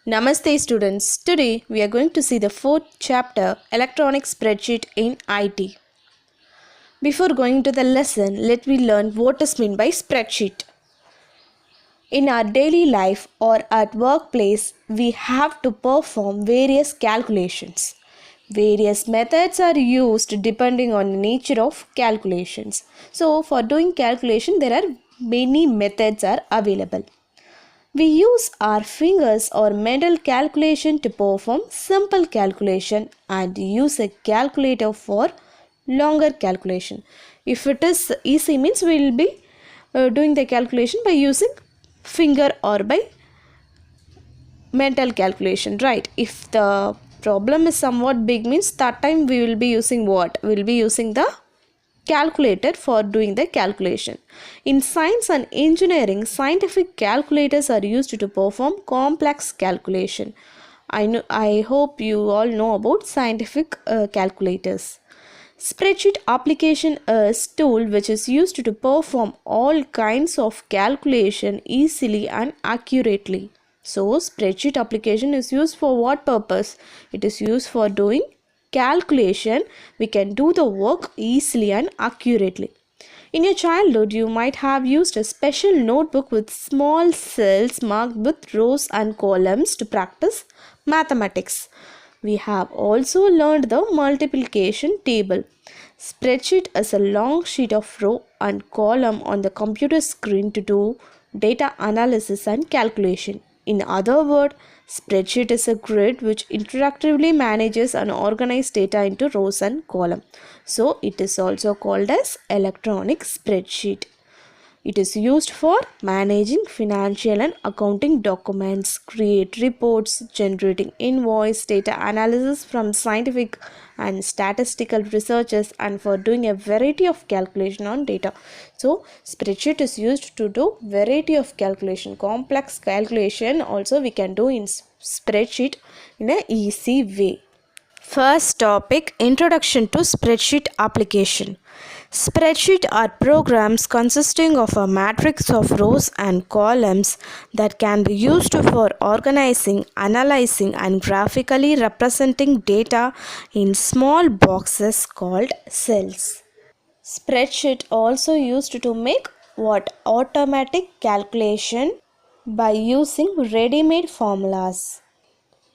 Namaste students. Today we are going to see the fourth chapter Electronic Spreadsheet in IT. Before going to the lesson, let me learn what is meant by spreadsheet. In our daily life or at workplace, we have to perform various calculations. Various methods are used depending on the nature of calculations. So for doing calculation, there are many methods are available. We use our fingers or mental calculation to perform simple calculation and use a calculator for longer calculation. If it is easy means we will be doing the calculation by using finger or by mental calculation, right? If the problem is somewhat big means that time we will be using what? We will be using the calculator for doing the calculation. In science and engineering, scientific calculators are used to perform complex calculation. I hope you all know about scientific calculators. Spreadsheet application is tool which is used to perform all kinds of calculation easily and accurately. So spreadsheet application is used for what purpose? It is used for doing calculation. We can do the work easily and accurately. In your childhood, you might have used a special notebook with small cells marked with rows and columns to practice mathematics. We have also learned the multiplication table. Spreadsheet is a long sheet of row and column on the computer screen to do data analysis and calculation. In other words, spreadsheet is a grid which interactively manages and organizes data into rows and columns. So it is also called as electronic spreadsheet. It is used for managing financial and accounting documents, create reports, generating invoice, data analysis from scientific and statistical researches, and for doing a variety of calculation on data. So spreadsheet is used to do variety of calculation, complex calculation also we can do in spreadsheet in an easy way. First topic, Introduction to Spreadsheet Application. Spreadsheet are programs consisting of a matrix of rows and columns that can be used for organizing, analyzing and graphically representing data in small boxes called cells. Spreadsheet also used to make what? Automatic calculation by using ready-made formulas.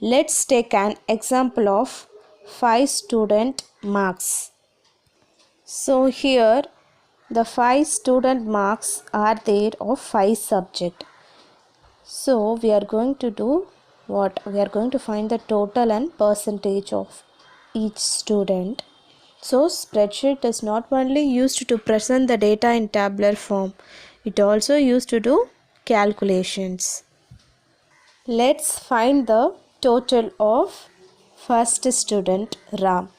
Let's take an example of 5 student marks. So here the 5 student marks are there of 5 subject. So we are going to do what? We are going to find the total and percentage of each student. So spreadsheet is not only used to present the data in tabular form, it also used to do calculations. Let's find the total of first student Ram.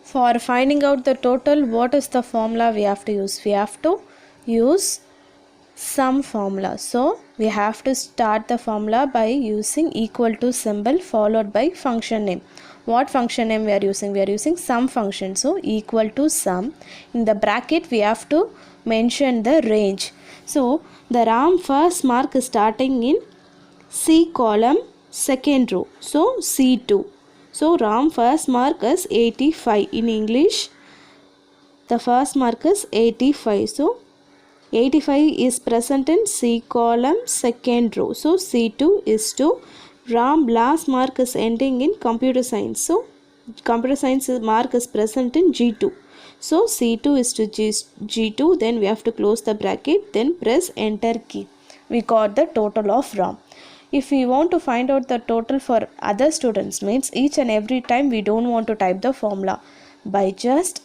For finding out the total, what is the formula we have to use? We have to use sum formula. So we have to start the formula by using equal to symbol followed by function name. What function name we are using? We are using sum function. So equal to sum. In the bracket we have to mention the range. So the Ram first mark is starting in C column second row. So C2. So Ram first mark is 85. In English, the first mark is 85. So 85 is present in C column second row. So C2 is to Ram last mark is ending in computer science. So computer science mark is present in G2. So C2 is to G2. Then we have to close the bracket. Then press enter key. We got the total of Ram. If we want to find out the total for other students, means each and every time we don't want to type the formula. By just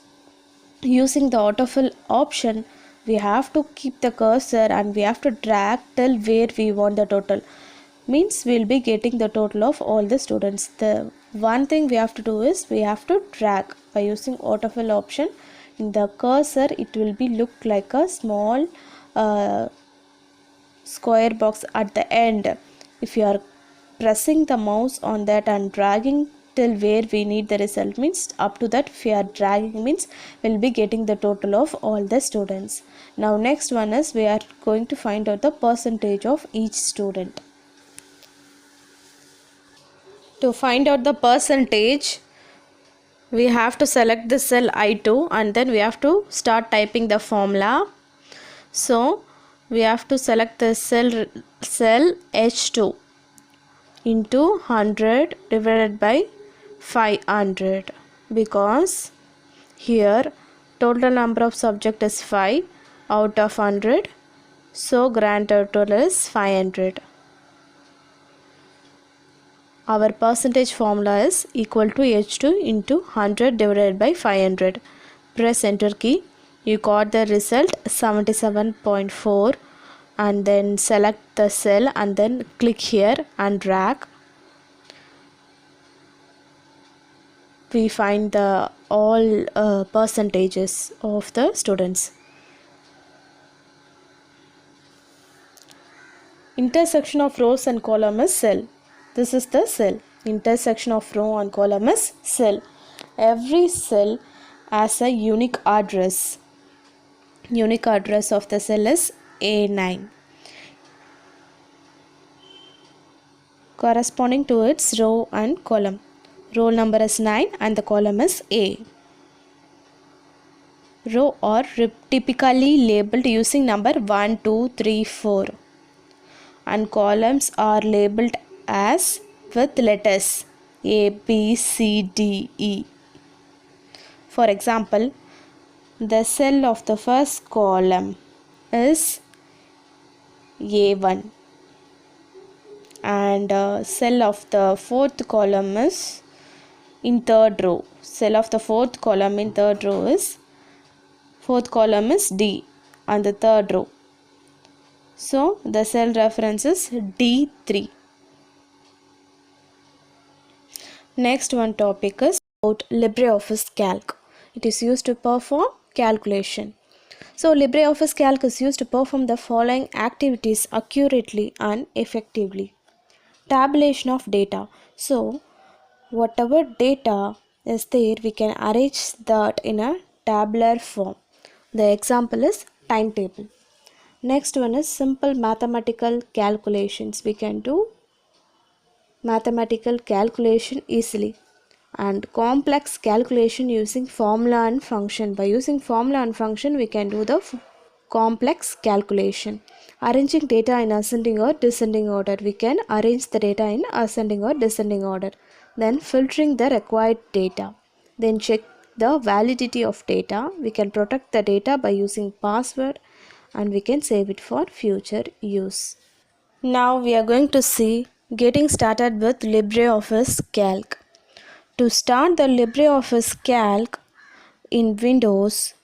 using the autofill option, we have to keep the cursor and we have to drag till where we want the total. Means we will be getting the total of all the students. The one thing we have to do is we have to drag by using autofill option. In the cursor, it will be look like a small square box at the end. If you are pressing the mouse on that and dragging till where we need the result, means up to that if you are dragging means we'll be getting the total of all the students. Now next one is we are going to find out the percentage of each student. To find out the percentage, we have to select the cell I2 and then we have to start typing the formula. So we have to select the cell H2 into 100 divided by 500, because here total number of subject is 5 out of 100, so grand total is 500. Our percentage formula is equal to H2 into 100 divided by 500. Press enter key. You got the result 77.4, and then select the cell and then click here and drag. We find the all percentages of the students. Intersection of rows and column is cell. This is the cell. Intersection of row and column is cell. Every cell has a unique address. Unique address of the cell is A9, corresponding to its row and column. Roll number is 9 and the column is A. Row are typically labeled using number 1, 2, 3, 4, and columns are labeled as with letters A, B, C, D, E. For example, the cell of the first column is A1 and cell of the fourth column is in third row. Cell of the fourth column in third row is D and the third row. So the cell reference is D3. Next one topic is about LibreOffice Calc. It is used to perform calculation. So LibreOffice Calc is used to perform the following activities accurately and effectively. Tabulation of data. So whatever data is there, we can arrange that in a tabular form. The example is timetable. Next one is simple mathematical calculations. We can do mathematical calculation easily, and complex calculation using formula and function. By using formula and function, we can do the complex calculation. Arranging data in ascending or descending order. We can arrange the data in ascending or descending order. Then filtering the required data. Then check the validity of data. We can protect the data by using password, and we can save it for future use. Now we are going to see getting started with LibreOffice Calc. To start the LibreOffice Calc in Windows,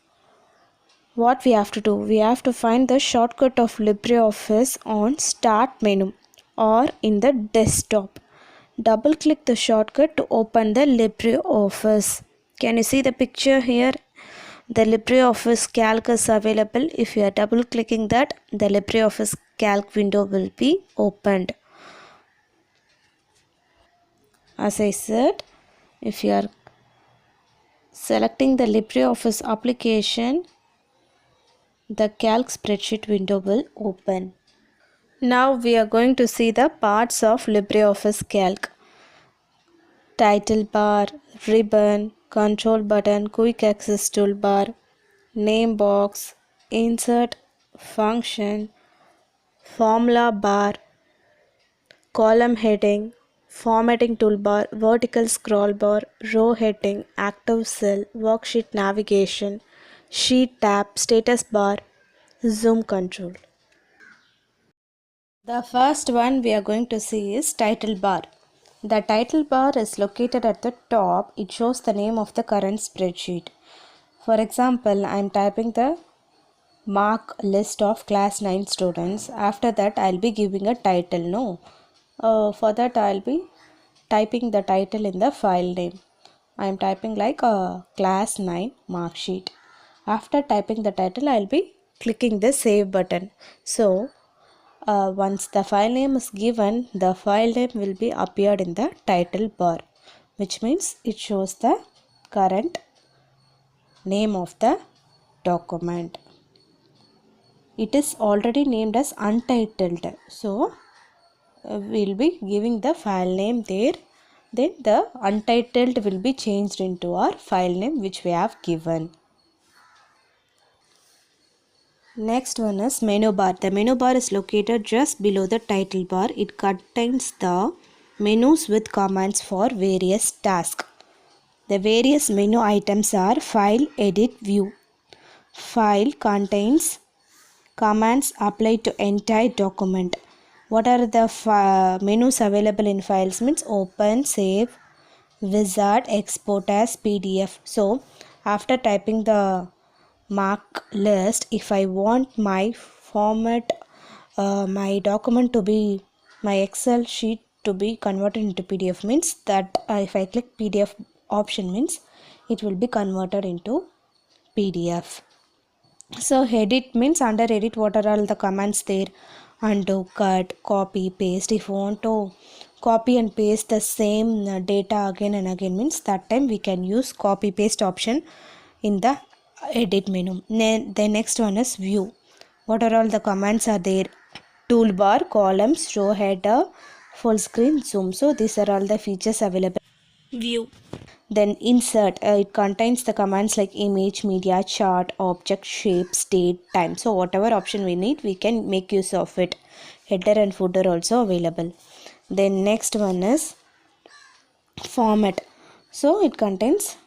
what we have to do? We have to find the shortcut of LibreOffice on Start menu or in the desktop. Double click the shortcut to open the LibreOffice. Can you see the picture here? The LibreOffice Calc is available. If you are double clicking that, the LibreOffice Calc window will be opened. As I said, if you are selecting the LibreOffice application, the Calc spreadsheet window will open. Now we are going to see the parts of LibreOffice Calc. Title bar, ribbon, control button, quick access toolbar, name box, insert, function, formula bar, column heading, formatting toolbar, vertical scroll bar, row heading, active cell, worksheet navigation, sheet tab, status bar, zoom control. The first one we are going to see is title bar. The title bar is located at the top. It shows the name of the current spreadsheet. For example, I am typing the mark list of class 9 students. After that, I will be giving a title. For that, I will be typing the title in the file name. I am typing like a class 9 mark sheet. After typing the title, I will be clicking the save button. So once the file name is given, the file name will be appeared in the title bar, which means it shows the current name of the document. It is already named as untitled, so we'll be giving the file name there then the untitled will be changed into our file name which we have given. Next one is menu bar. The menu bar is located just below the title bar. It contains the menus with commands for various tasks. The various menu items are File, Edit, View. File contains commands applied to entire document. What are the menus available in files means open, save, wizard, export as PDF. So after typing the mark list, if I want my format, my document to be, my Excel sheet to be converted into PDF means that if I click PDF option means it will be converted into PDF. So edit means under edit what are all the commands there? Undo, cut, copy, paste. If you want to copy and paste the same data again and again means that time we can use copy paste option in the edit menu. The next one is view. What are all the commands are there? Toolbar, columns, show header, full screen, zoom. So these are all the features available. View. Then insert, it contains the commands like image, media, chart, object, shape, state, time. So whatever option we need we can make use of it. Header and footer also available. Then next one is format. So it contains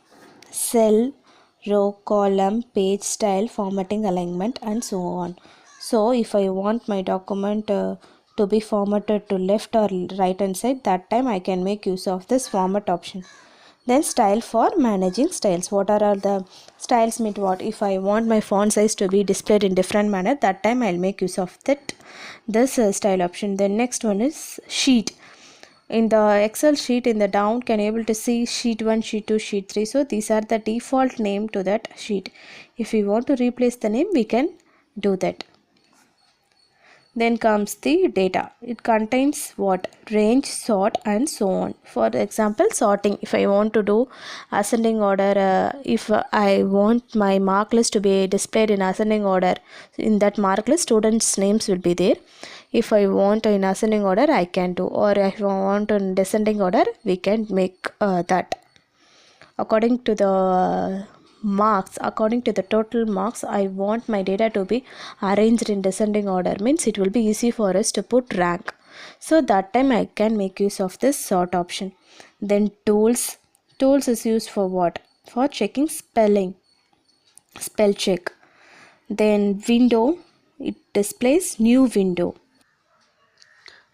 cell, row, column, page, style, formatting, alignment and so on. So if I want my document to be formatted to left or right hand side, that time I can make use of this format option. Then style for managing styles. What are all the styles mean what? If I want my font size to be displayed in different manner, that time I'll make use of this style option. Then next one is sheet. In the Excel sheet in the down can able to see sheet 1, sheet 2, sheet 3. So these are the default name to that sheet. If we want to replace the name we can do that. Then comes the data. It contains what? Range, sort and so on. For example, sorting. If I want to do ascending order, if I want my mark list to be displayed in ascending order, in that mark list students names will be there. If I want in ascending order I can do, or if I want in descending order we can make that. According to the marks, according to the total marks, I want my data to be arranged in descending order means it will be easy for us to put rank. So that time I can make use of this sort option. Then tools. Tools is used for what? For checking spelling, spell check. Then window, it displays new window.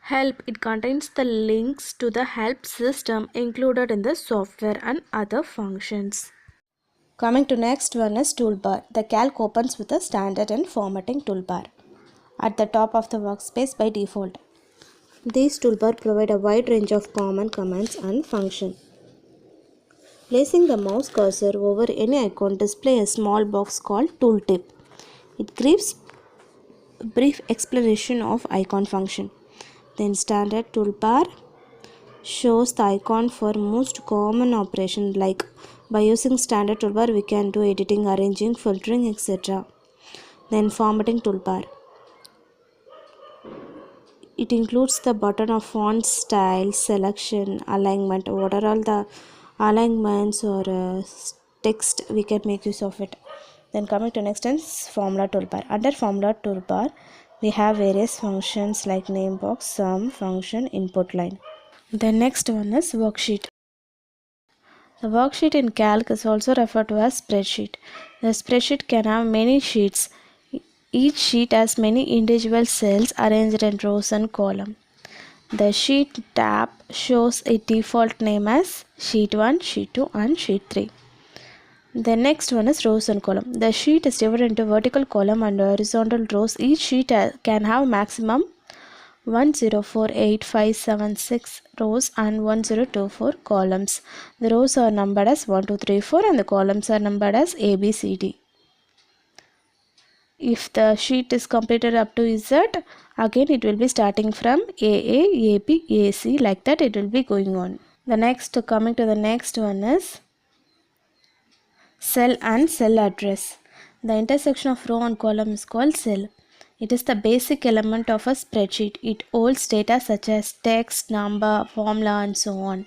Help, it contains the links to the help system included in the software and other functions. Coming to next one is toolbar. The calc opens with a standard and formatting toolbar at the top of the workspace by default. These toolbar provide a wide range of common commands and functions. Placing the mouse cursor over any icon displays a small box called tooltip. It gives a brief explanation of icon function. Then standard toolbar shows the icon for most common operations, like by using standard toolbar we can do editing, arranging, filtering, etc. Then formatting toolbar. It includes the button of font style, selection, alignment. What are all the alignments or text we can make use of it. Then coming to next is formula toolbar. Under formula toolbar we have various functions like name box, sum, function, input line. The next one is worksheet. The worksheet in calc is also referred to as spreadsheet. The spreadsheet can have many sheets. Each sheet has many individual cells arranged in rows and columns. The sheet tab shows a default name as sheet 1, sheet 2 and sheet 3. The next one is rows and column. The sheet is divided into vertical column and horizontal rows. Each sheet can have maximum 104856 rows and 1024 columns. The rows are numbered as 1, 2, 3, 4 and the columns are numbered as A, B, C, D. If the sheet is completed up to Z, again it will be starting from AA, AB, AC, like that it will be going on. Coming to the next one is cell and cell address. The intersection of row and column is called cell. It is the basic element of a spreadsheet. It holds data such as text, number, formula, and so on.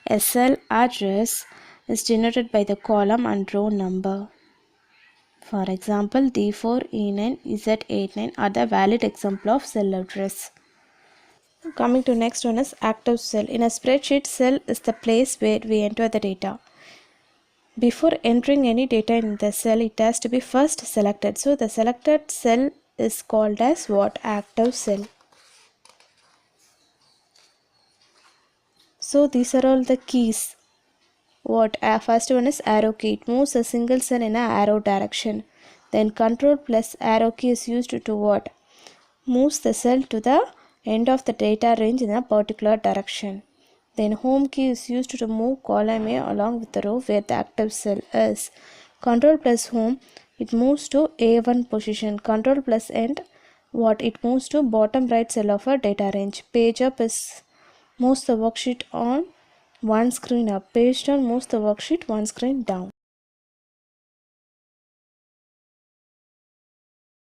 A cell address is generated by the column and row number. For example, D4, E9, Z89 are the valid example of cell address. Coming to next one is active cell. In a spreadsheet, cell is the place where we enter the data. Before entering any data in the cell, it has to be first selected. So the selected cell is called as what? Active cell. So these are all the keys. What? First one is arrow key. It moves a single cell in an arrow direction. Then control plus arrow key is used to what? Moves the cell to the end of the data range in a particular direction. Then home key is used to move column A along with the row where the active cell is. Control plus home, it moves to A1 position. Control plus end, what? It moves to bottom right cell of a data range. Page up is moves the worksheet on one screen up. Page down moves the worksheet one screen down.